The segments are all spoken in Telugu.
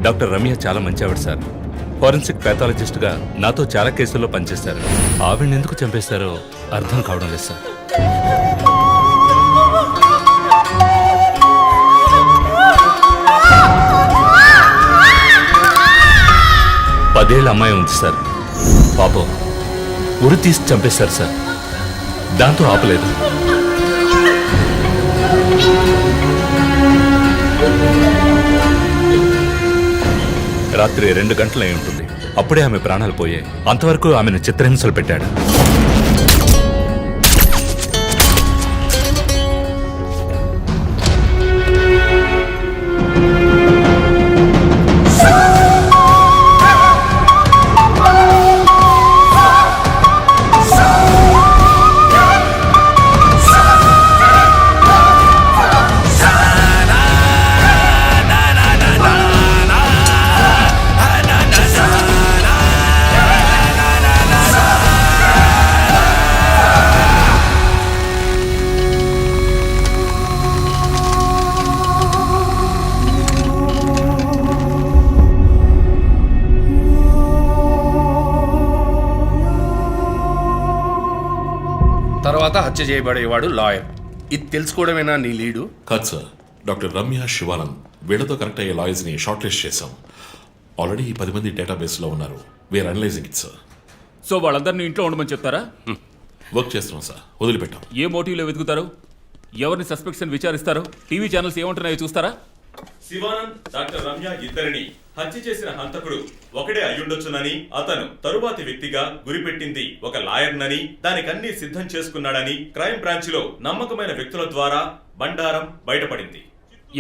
డాక్టర్ రమ్య చాలా మంచి ఆవిడ సార్. ఫోరెన్సిక్ ప్యాథాలజిస్ట్గా నాతో చాలా కేసుల్లో పనిచేశారు. ఆవిడని ఎందుకు చంపేశారో అర్థం కావడం లేదు సార్. పదేళ్ళ అమ్మాయి ఉంది సార్. పాపం ఉరి తీసి చంపేశారు సార్. దాంతో ఆపలేదు. రాత్రి 2 గంటలు అయి ఉంటుంది. అప్పుడే ఆమె ప్రాణాలు పోయాయి. అంతవరకు ఆమెను చిత్రహింసలు పెట్టాడు. తర్వాత హత్య చేయబడేవాడు లాయర్. ఇది తెలుసుకోవడమేనా నీ లీడు? కాదు సార్, డాక్టర్ రమ్య, శివానంద్ వీళ్ళతో కనెక్ట్ అయ్యే లాయర్స్ని షార్ట్ లిస్ట్ చేశాం. ఆల్రెడీ 10 మంది డేటాబేస్లో ఉన్నారు. We are analysing it sir. So వాళ్ళందరినీ ఇంట్లో ఉండమని చెప్తారా? వర్క్ చేస్తున్నాం సార్, వదిలిపెట్టాం. ఏ మోటివ్లో వెతుకుతారు? ఎవరిని సస్పెక్ట్స్ విచారిస్తారు? టీవీ ఛానల్స్ ఏమంటున్నాయో చూస్తారా? శివానంద్, డాక్టర్ రమ్య ఇద్దరిని హత్య చేసిన హంతకుడు ఒకడే అయ్యుండొచ్చునని, అతను తరువాతి వ్యక్తిగా గురిపెట్టింది ఒక లాయర్నని, దానికన్నీ సిద్ధం చేసుకున్నాడని క్రైమ్ బ్రాంచ్ లో నమ్మకమైన వ్యక్తుల ద్వారా బండారం బయటపడింది.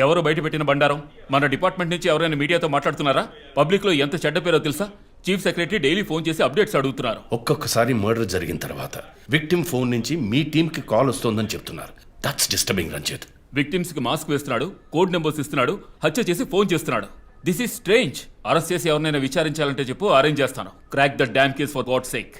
ఎవరు బయటపెట్టిన బండారం? మన డిపార్ట్మెంట్ నుంచి ఎవరైనా మీడియాతో మాట్లాడుతున్నారా? పబ్లిక్ లో ఎంత చెడ్డ పేరో తెలుసా? చీఫ్ సెక్రటరీ డైలీ ఫోన్ చేసి అప్డేట్స్ అడుగుతున్నారు. ఒక్కొక్కసారి మర్డర్ జరిగిన తర్వాత విక్టిమ్ ఫోన్ నుంచి మీ టీంకి కాల్ వస్తోందని చెప్తున్నారు. That's disturbing Ranjith. విక్టిమ్స్ కి మాస్క్ వేస్తున్నాడు, కోడ్ నెంబర్స్ ఇస్తున్నాడు, హత్య చేసి ఫోన్ చేస్తున్నాడు. This is strange. అరెస్ట్ చేసి ఎవరినైనా విచారించాలంటే చెప్పు, అరేంజ్ చేస్తాను. Crack the damn case for God's sake.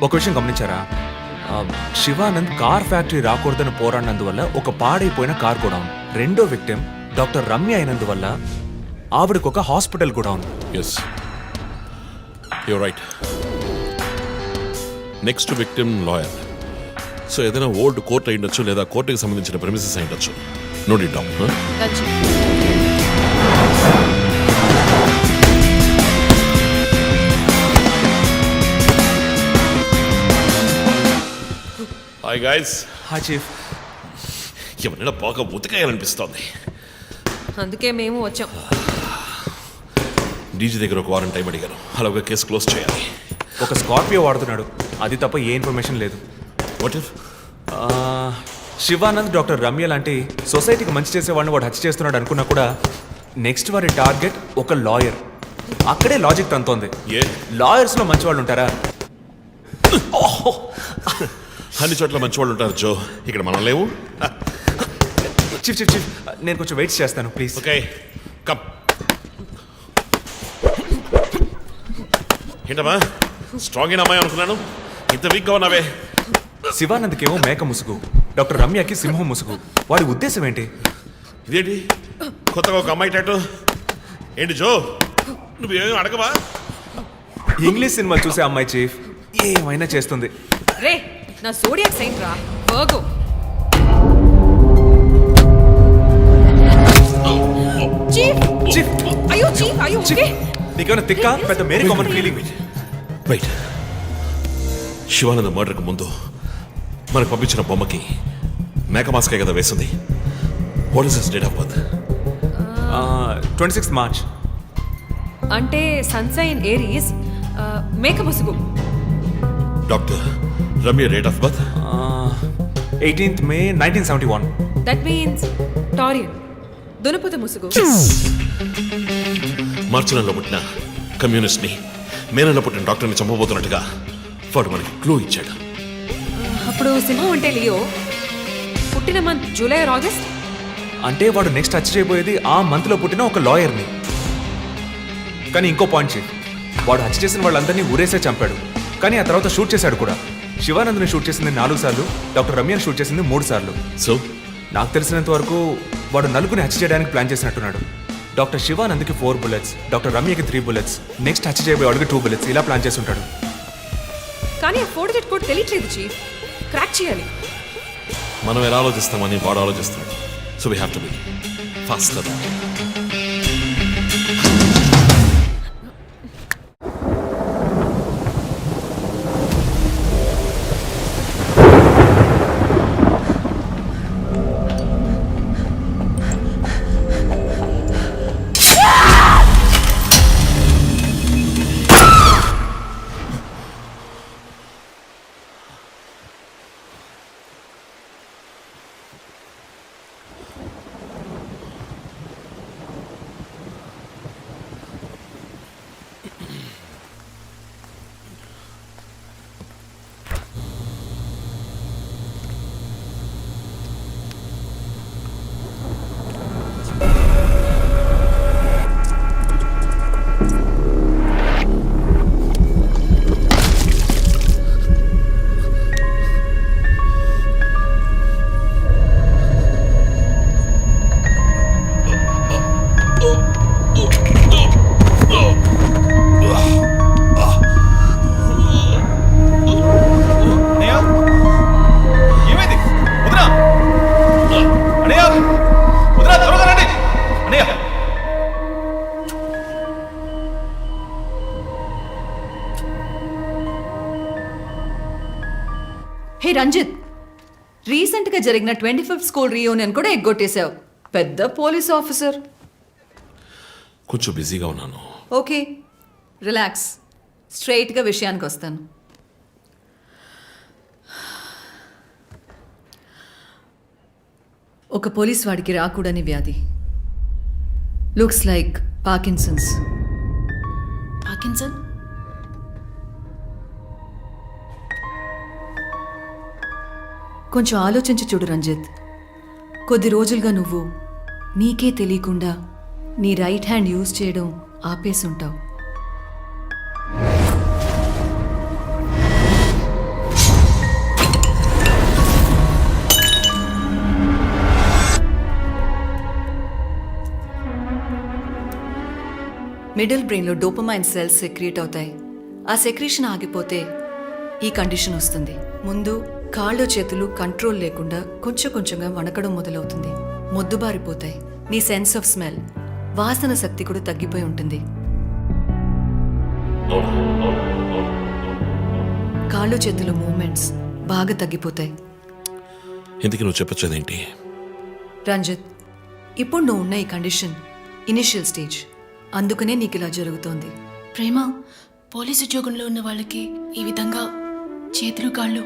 ఒక విషయం గమనించారా? శివానంద్ కార్ ఫ్యాక్టరీ రాకూడదని పోరాడినందువల్ల ఒక పాడైపోయిన కార్ గోడౌన్. రెండో విక్టిమ్ డాక్టర్ రమ్య అయినందువల్ల ఆవిడకు ఒక hospital godown. Yes, you're right. Next victim lawyer. So ఏదైనా ఓల్డ్ కోర్ట్ అయి ఉండొచ్చు, లేదా కోర్టుకి సంబంధించిన ప్రెమిసెస్ అయి ఉండొచ్చు. Note it down. Hi guys. Hi chief. ఎవరైనా బాగా ఉతకాయాలనిపిస్తోంది. అందుకే మేము వచ్చాం. డీజీ దగ్గర ఒక వారం టైం అడిగాను. అలాగే కేసు క్లోజ్ చేయాలి. ఒక స్కార్పియో వాడుతున్నాడు, అది తప్ప ఏ ఇన్ఫర్మేషన్ లేదు. What if Shivanand doctor Ramya లాంటి సొసైటీకి మంచి చేసే వాళ్ళని వాడు హత్య చేస్తున్నాడు అనుకున్నా కూడా నెక్స్ట్ వారి టార్గెట్ ఒక లాయర్. అక్కడే లాజిక్ తంతోంది. లాయర్స్ లో మంచి వాళ్ళు ఉంటారా? అన్ని చోట్ల మంచి వాళ్ళు ఉంటారు జో, ఇక్కడ మనం లేవు. చీఫ్ చీఫ్ చీఫ్, నేను కొంచెం వెయిట్ చేస్తాను ప్లీజ్. Okay, come. ఏంటమ్మా, స్ట్రాంగ్ అయిన అమ్మాయి అనుకున్నాను, ఇంత వీక్గా ఉన్నావే. శివానంద్కేమో మేక ముసుగు, డాక్టర్ రమ్యకి సింహం ముసుగు. వాడి ఉద్దేశం ఏంటి? ఇదేంటి కొత్తగా ఒక అమ్మాయి టాటూ? ఏంటి జో, నువ్వేమీ అడగవా? ఇంగ్లీష్ సినిమా చూసే అమ్మాయి చీఫ్, ఏమైనా చేస్తుంది. రే, నా సోడియాక్ సైన్ రా వర్గో. చీఫ్ చీఫ్, అయ్యో చీఫ్, అయ్యో ఓకే. నీకేమైనా తిక్క? పెద్ద మేరీ కామన్ ఫీలింగ్. రైట్. శివానంద మర్డర్కు ముందు మనకు పంపించిన బొమ్మకి మేక మాస్కే కదా వేసింది. What is his date of birth? 26 March. అంటే సన్సైన్ ఏరీస్, మేక ముసుగు. Doctor Ramya date of birth? 18th May 1971. That means Taurean, దునపత ముసుగు. మార్చి నెలలో పుట్టిన కమ్యూనిస్ట్ని మేనలో పుట్టిన డాక్టర్ని చంపబోతున్నట్టుగా వాడు మనకి క్లూ ఇచ్చాడు. అప్పుడు సింహం అంటే లియో, పుట్టిన మంత్ జూలై ఆర్ ఆగస్ట్. అంటే వాడు నెక్స్ట్ టచ్ చేయబోయేది ఆ మంత్లో పుట్టిన ఒక లాయర్ని. కానీ ఇంకో పాయింట్ చీఫ్, వాడు హత్య చేసిన వాళ్ళందరినీ ఊరేసే చంపాడు. కానీ ఆ తర్వాత షూట్ చేశాడు కూడా. శివానంద్ని షూట్ చేసింది 4 సార్లు, డాక్టర్ రమ్యని షూట్ చేసింది 3 సార్లు. సో నాకు తెలిసినంత వరకు వాడు నలుగురిని హత్య చేయడానికి ప్లాన్ చేసినట్టున్నాడు. డాక్టర్ శివానంద్కి 4 bullets, డాక్టర్ రమ్యకి 3 bullets, నెక్స్ట్ హత్య చేయబోయేవాడికి 2 bullets, ఇలా ప్లాన్ చేసి ఉంటాడు. కానీ ఆ 4 digit కోడ్ తెలియట్లేదు చీఫ్. క్రాక్ చేయాలి. మనం ఎలా ఆలోచిస్తామని వాడు ఆలోచిస్తున్నాడు. So we have to be faster. Hey Ranjith, రీసెంట్గా జరిగిన 25th స్కూల్ రీయూనియన్ కూడా ఎగ్గొట్టేశావు. పెద్ద పోలీస్ ఆఫీసర్. కొంచెం బిజీగా ఉన్నాను. Okay, relax. స్ట్రైట్గా విషయానికి వస్తాను. ఒక పోలీస్ వాడికి రాకూడని వ్యాధి. Looks like Parkinson's. పార్కిన్సన్? కొంచెం ఆలోచించి చూడు రంజిత్. కొద్ది రోజులుగా నువ్వు నీకే తెలియకుండా నీ రైట్ హ్యాండ్ యూజ్ చేయడం ఆపేసుంటావు. మిడిల్ బ్రెయిన్లో డోపమైన్ సెల్స్ సెక్రియేట్ అవుతాయి. ఆ సెక్రీషన్ ఆగిపోతే ఈ కండిషన్ వస్తుంది. ముందు కాళ్ళు చేతులు కంట్రోల్ లేకుండా కొంచెం కొంచెంగా వణకడం మొదలవుతుంది. మొద్దుబారిపోతాయి. నీ సెన్స్ ఆఫ్ స్మెల్, వాసన శక్తి కూడా తగ్గిపోయి ఉంటుంది. కాళ్ళు చేతుల మూమెంట్స్ బాగా తగ్గిపోతాయి. ఇందుకు నువ్వు చెప్పొచ్చేదేంటి? రంజిత్, ఇప్పుడు నువ్వు ఉన్న ఈ కండిషన్ ఇనిషియల్ స్టేజ్. అందుకనే నీకు ఇలా జరుగుతోంది. ప్రేమ, పోలీస్ ఉద్యోగంలో ఉన్న వాళ్ళకి ఈ విధంగా చేతులు కాళ్ళు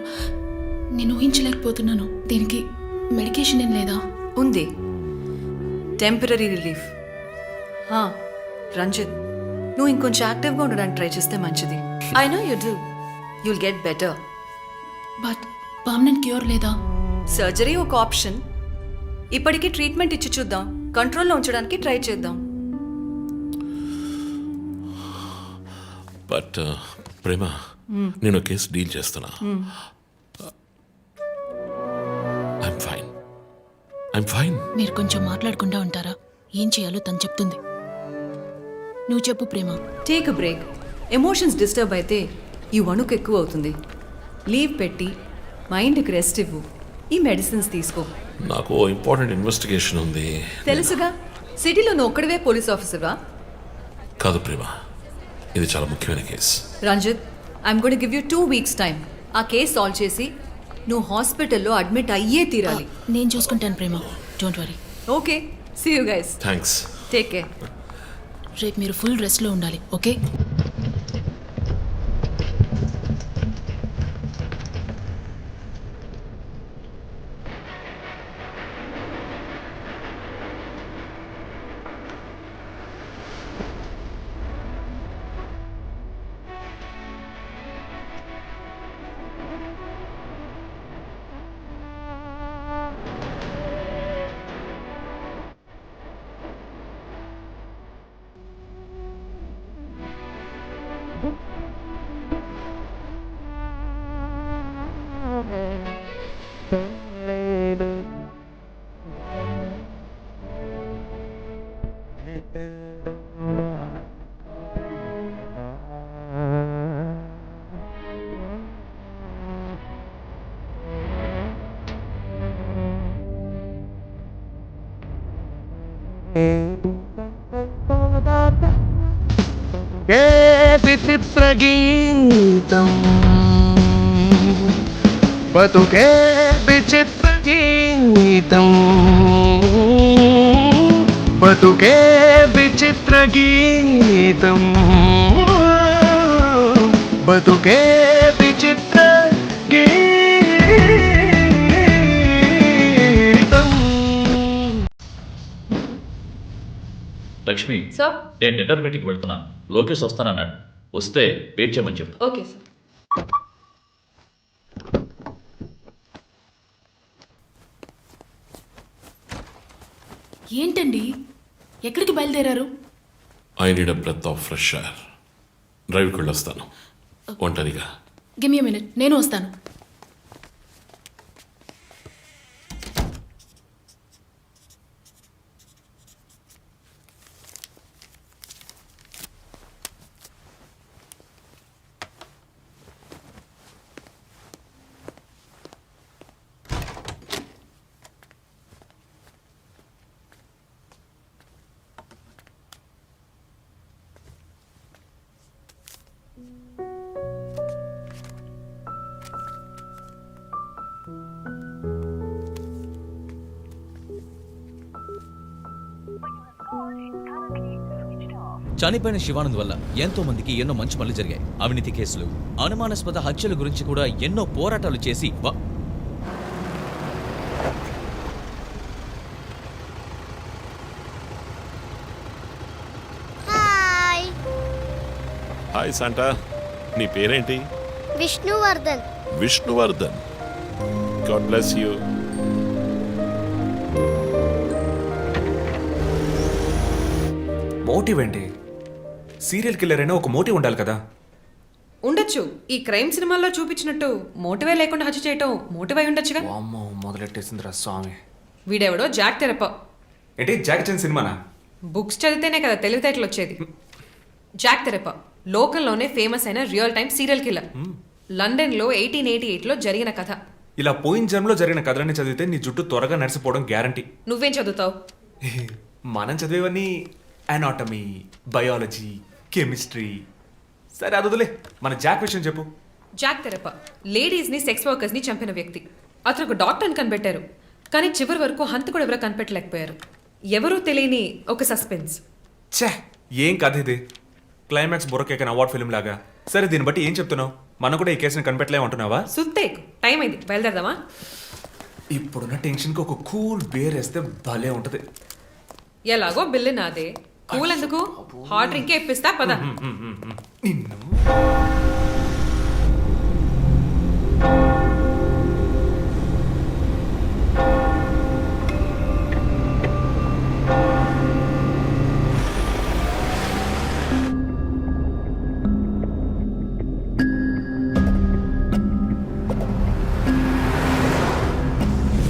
నేను ఊహించలేకపోతున్నాను. దీనికి మెడికేషన్ ఏం లేదా? ఉంది, టెంపరీ రిలీఫ్. రంజిత్, నువ్వు ఇంకొంచెం యాక్టివ్గా ఉండడానికి ట్రై చేస్తే మంచిది. I know you do. You'll get better. But permanent cure లేదా? సర్జరీ ఒక ఆప్షన్. ఇప్పటికీ ట్రీట్మెంట్ ఇచ్చి చూద్దాం. కంట్రోల్లో ఉంచడానికి ట్రై చేద్దాం. బట్ ప్రేమ, నేను కేసు డీల్ చేస్తున్నా. I'm fine. మీరు కొంచెం మాట్లాడకుండా ఉంటారా? ఏం చేయాలో తను చెప్తుంది. నువ్వు చెప్పు Prema. Take a break. Emotions disturb అయితే ఈ వణుకు ఎక్కువ అవుతుంది. లీవ్ పెట్టి మైండ్కి రెస్ట్ ఇవ్వు. ఈ మెడిసిన్స్ తీసుకో. నాకు ఇంపార్టెంట్ ఇన్వెస్టిగేషన్ ఉంది. తెలుసుగా, సిటీలో నువ్వు ఒక్కడివే పోలీస్ ఆఫీసర్వా? కాదు ప్రేమ, ఇది చాలా ముఖ్యమైన కేసు. Ranjith, I'm going to give you 2 weeks time. ఆ కేసు సాల్వ్ చేసి నువ్వు హాస్పిటల్లో అడ్మిట్ అయ్యే తీరాలి. నేను చూసుకుంటాను Prema, don't worry. Okay, see you guys. Thanks. Take care. రేపు మీరు ఫుల్ రెస్ట్లో ఉండాలి, ఓకే? ఏ విచిత్ర గీతం బతుకే విచిత్ర గీతం బతుకే విచిత్ర గీతం బతుకే విచిత్ర గీతం. లక్ష్మి, సార్ నేను డిన్నర్ మీటింగ్కి వెళ్తున్నాను. లోకేష్ వస్తానన్నాడు. వస్తే వెయిట్ చేయమని చెప్పు. Okay sir. ఏంటండి ఎక్కడికి బయలుదేరారు? I need a breath of fresh air. డ్రైవ్కి వెళ్ళొస్తాను ఒంటరిగా. గివ్ మీ మినిట్, నేను వస్తాను. చనిపోయిన శివానంద్ వల్ల ఎంతో మందికి ఎన్నో మంచి పనులు జరిగాయి. అవినీతి కేసులు, అనుమానాస్పద హత్యల గురించి కూడా ఎన్నో పోరాటాలు చేసి హాయ్ శాంటా, నీ పేరేంటి? Vishnuvardhan. Vishnuvardhan. God bless you. Motive ఏంటి? సీరియల్ కిల్లర్ అయినా ఒక మోటివ్ ఉండాలి కదా. ఉండొచ్చు. ఈ క్రైమ్ సినిమాల్లో చూపించినట్టు మోటివే లేకుండా హత్య చేయటం మోటివ్ అయి ఉండొచ్చుగా. అమ్మో, మొదలెట్టేసిందిరా స్వామి. వీడెవడో జాక్ తెరప. ఏంటి జాక్ చాన్ సినిమానా? బుక్స్ చదివితేనే కదా తెలివితేటలు వచ్చేది. జాక్ తెరప లోకంలోనే ఫేమస్ అయిన రియల్ టైమ్ సీరియల్ కిల్లర్. లండన్లో 1888లో జరిగిన కథ. ఇలా పోయిన జన్మలో జరిగిన కథలన్నీ చదివితే నీ జుట్టు త్వరగా నడిసిపోవడం గ్యారంటీ. నువ్వేం చదువుతావు? మనం చదివేవన్నీ అనాటమీ, బయాలజీ, కెమిస్ట్రీ. సరే అదులే, మన జాక్ విషయం చెప్పు. జాక్ తెరప లేడీస్ ని, సెక్స్ వర్కర్స్ ని చంపిన వ్యక్తి. అతను ఒక డాక్టర్ని కనిపెట్టారు, కానీ చివరి వరకు హంతకుడు ఎవరో కనిపెట్టలేకపోయారు. ఎవరూ తెలియని ఒక సస్పెన్స్. ఛే, ఏం కథ ఇది? క్లైమాక్స్ బుర్రకేకన్ అవార్డ్ ఫిల్మ్ లాగా. సరే, దీన్ని బట్టి ఏం చెప్తున్నావు? మనం కూడా ఈ కేసుని కనిపెట్టలేమంటున్నావా? సుత్తేకు టైం అయింది, బయలుదేరదామా? ఇప్పుడున్న టెన్షన్కి ఒక కూల్ బేర్ వేస్తే భలే ఉంటది. ఎలాగో బిల్లు నాదే, కూల్ ఎందుకు? హాట్ డ్రింకే ఇప్పిస్తా పద. నిన్ను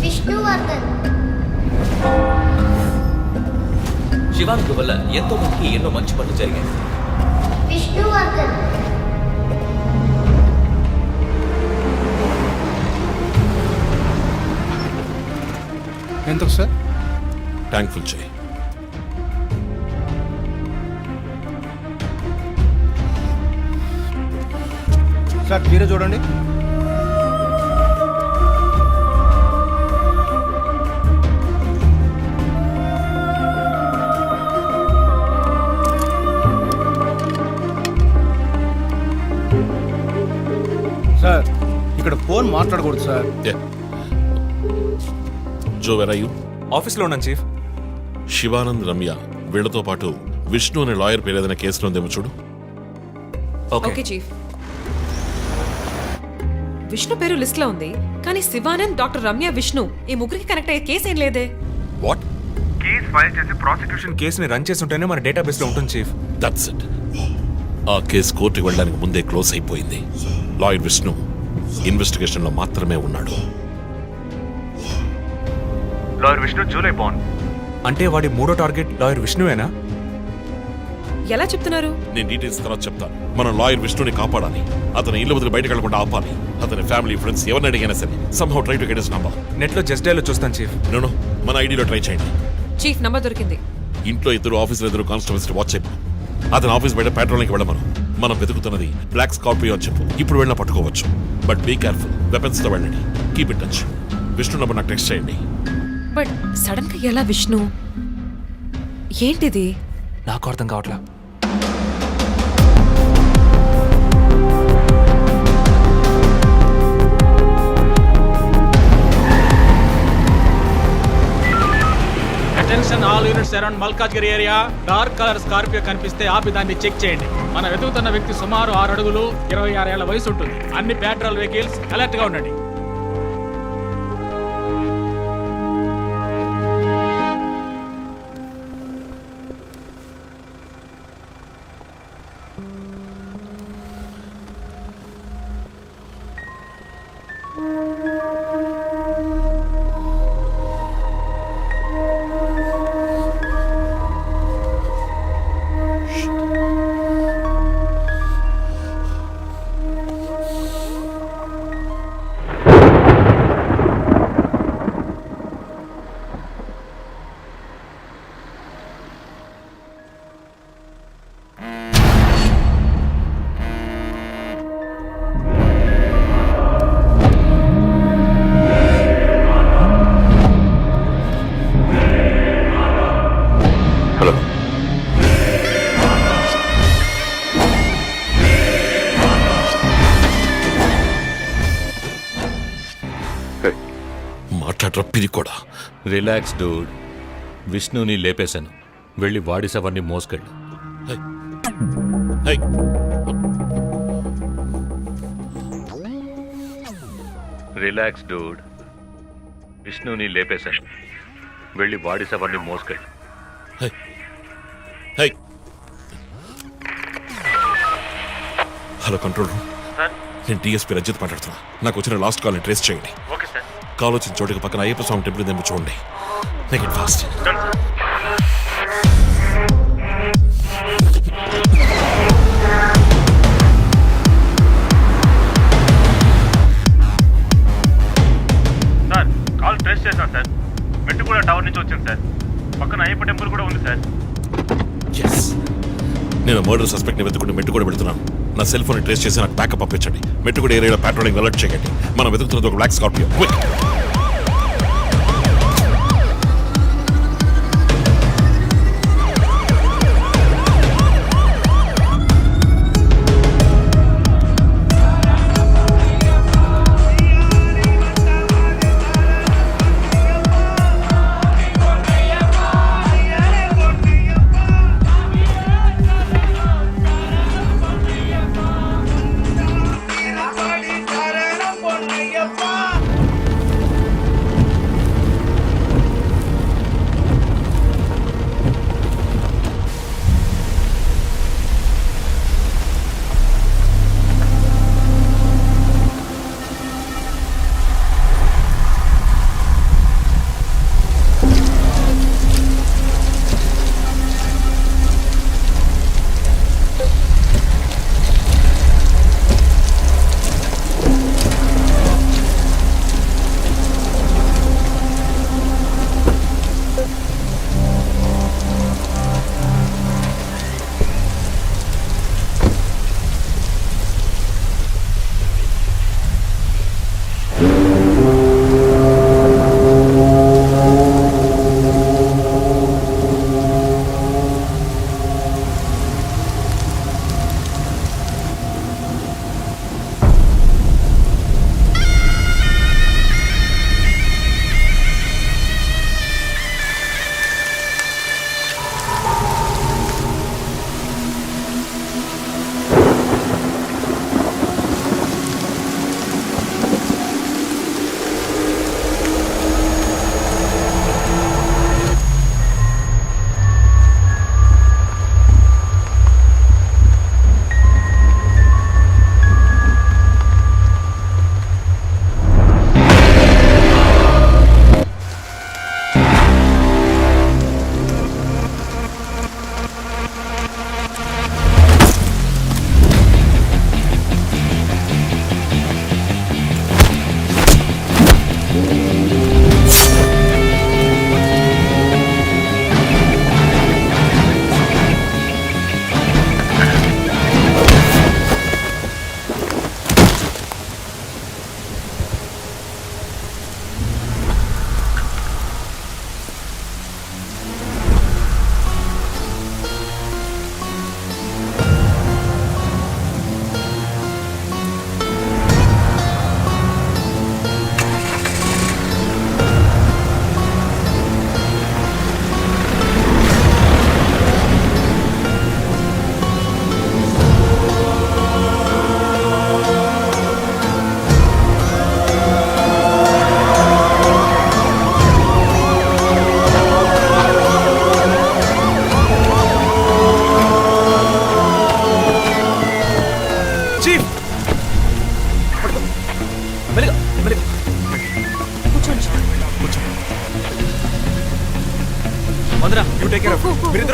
విష్ణువర్ధన్. శివానంద్ వల్ల ఎంతో మందికి ఎన్నో మంచి పనులు జరిగాయి. విష్ణువర్ధన్. ఎందుకు సార్? థ్యాంక్ఫుల్ చేయి. సార్ మీరే చూడండి. సార్ ఇక్కడ ఫోన్ మాట్లాడకూడదు sir. Joe, where are you? ఆఫీస్లో ఉన్నాను చీఫ్. శివానంద్, రమ్య వీళ్లతో పాటు విష్ణు అనే లాయర్ పేరు ఏదైనా కేసులో ఉందేమో చూడు. Okay chief. విష్ణు పేరు లిస్ట్ లో ఉంది, కానీ శివానంద్, డాక్టర్ రమ్య, విష్ణు ఈ ముగ్గురికి కనెక్ట్ అయ్యే కేసు ఏం లేదే. వాట్? కేసు ఫైల్ చేసి ప్రాసిక్యూషన్ కేసుని రన్ చేసి ఉంటేనే మన డేటాబేస్లో ఉంటుంది చీఫ్. That's it. ఆ కేసు కోర్టుకి వెళ్ళడానికి ముందే క్లోజ్ అయిపోయింది. లాయర్ విష్ణు ఇన్వెస్టిగేషన్లో మాత్రమే ఉన్నాడు. లాయర్ విష్ణు జూలై బాండ్ అంటే వాడి మూడో టార్గెట్ లాయర్ విష్ణువేనా? ఎలా చెప్తున్నారు? నేను డీటెయిల్స్ తర్వాత చెప్తాను. మనం లాయర్ విష్ణుని కాపాడాలి. అతని ఇల్లు వదిలి బయటకు వెళ్లకుండా ఆపాలి. అతని ఫ్యామిలీ, ఫ్రెండ్స్ ఎవరిని అడిగినా సరే somehow try to get his number. నెట్లో జస్ట్ డైలో చూస్తాను చీఫ్. నో, మన ఐడిలో ట్రై చేయండి. చీఫ్ నంబర్ దొరికింది. ఇంట్లో ఇద్దరు ఆఫీసులో ఇద్దరు కానిస్టేబుల్స్ వాచ్ చెప్పు. అతని ఆఫీస్ బయట పెట్రోలింగ్కి వెళ్ళమను. మనం వెతుకుతున్నది బ్లాక్ స్కార్పియో అని చెప్పు. ఇప్పుడు వెళ్ళినా పట్టుకోవచ్చు. బట్ బీ కేర్ఫుల్, వెపన్స్ తో వెళ్ళండి. Keep it touch. Vishnu number నాకు టెక్స్ట్ చేయండి. బట్ సడన్ గా ఎలా విష్ణు? ఏంటిది? నాకు అర్థం కావట్లా. Attention all units around Malkajgiri area. Dark colour Scorpio కనిపిస్తే ఆపి దాన్ని చెక్ చేయండి. మనం వెతుకుతున్న వ్యక్తి సుమారు 6 అడుగులు 26 ఏళ్ల వయసు ఉంటుంది. అన్ని పెట్రోల్ వెహికల్స్ అలర్ట్ గా ఉండండి. హలో, మాట్లాడరా పిరి కూడా. Relax dude. విష్ణుని లేపేశాను. వెళ్ళి వాడి సవర్ని మోసుకెళ్ళు. Relax dude. విష్ణుని లేపేశాను. వెళ్ళి వాడి సవర్ని మోసుకెళ్ళు. హలో కంట్రోల్ రూమ్, నేను డిఎస్పీ రజిత్ మాట్లాడుతున్నా. నాకు వచ్చిన లాస్ట్ కాల్ని ట్రేస్ చేయండి. కాల్ వచ్చిన చోటుకి పక్కన అయ్యప్ప స్వామి టెంపుల్ ఉందేమో చూడండి. Make it fast. Sir call trace చేశాను సార్. మెట్టుగూడ టవర్ నుంచి వచ్చింది సార్. పక్కన అయ్యప్ప టెంపుల్ కూడా ఉంది సార్. ఎస్, నేను మర్డర్ సస్పెక్ట్ని వెతుకుంటూ మెట్టు కూడా వెళ్తున్నాను. నా సెల్ ఫోన్ ట్రేస్ చేసి నాకు బ్యాకప్ పంపించండి. మెట్టు కూడా ఏరియాలో పెట్రోలింగ్ అలర్ట్ చేయండి. మనం వెతుకుతున్నది ఒక బ్లాక్ స్కార్పియో. క్విక్.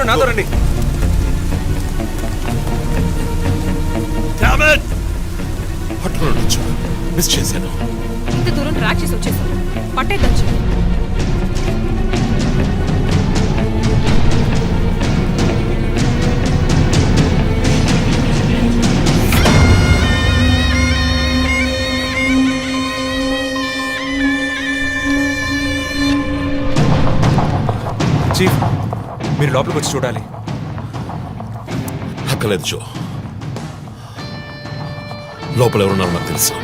అందరూ నాతో రండి. పట్టుకోవచ్చు, మిస్ చేశాను. ఇంత దూరం ట్రాక్ చేసి వచ్చేసాం, పట్టేద్దాం చెప్పు. చీఫ్, మీరు లోపలికి వచ్చి చూడాలి. అక్కలేదు జో, లోపల ఎవరున్నారో నాకు తెలుసు.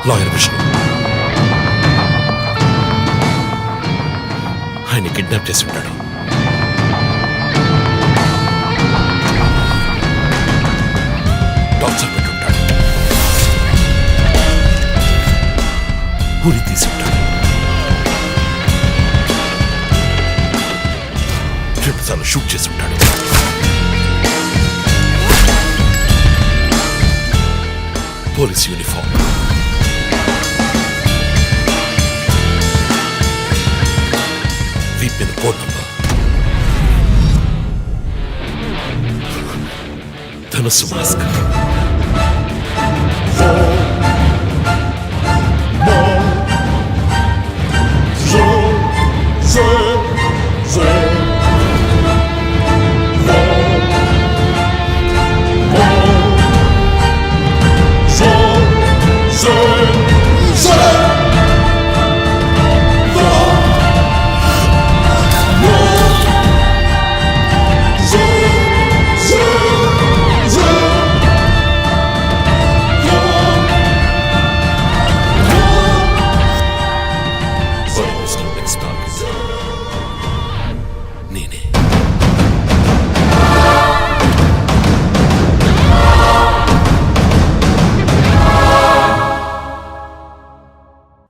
లాయర్ విష్ణు. ఆయన్ని కిడ్నాప్ చేసి ఉంటాడు. టార్చర్ పెట్టి ఉంటాడు. ఉరి తీసి ఉంటాడు. రెండుసార్లు షూట్ చేసి ఉంటాడు. పోలీస్ యూనిఫామ్, వీప్ మీద కోడ్ నంబర్, ధనుసు మాస్క్.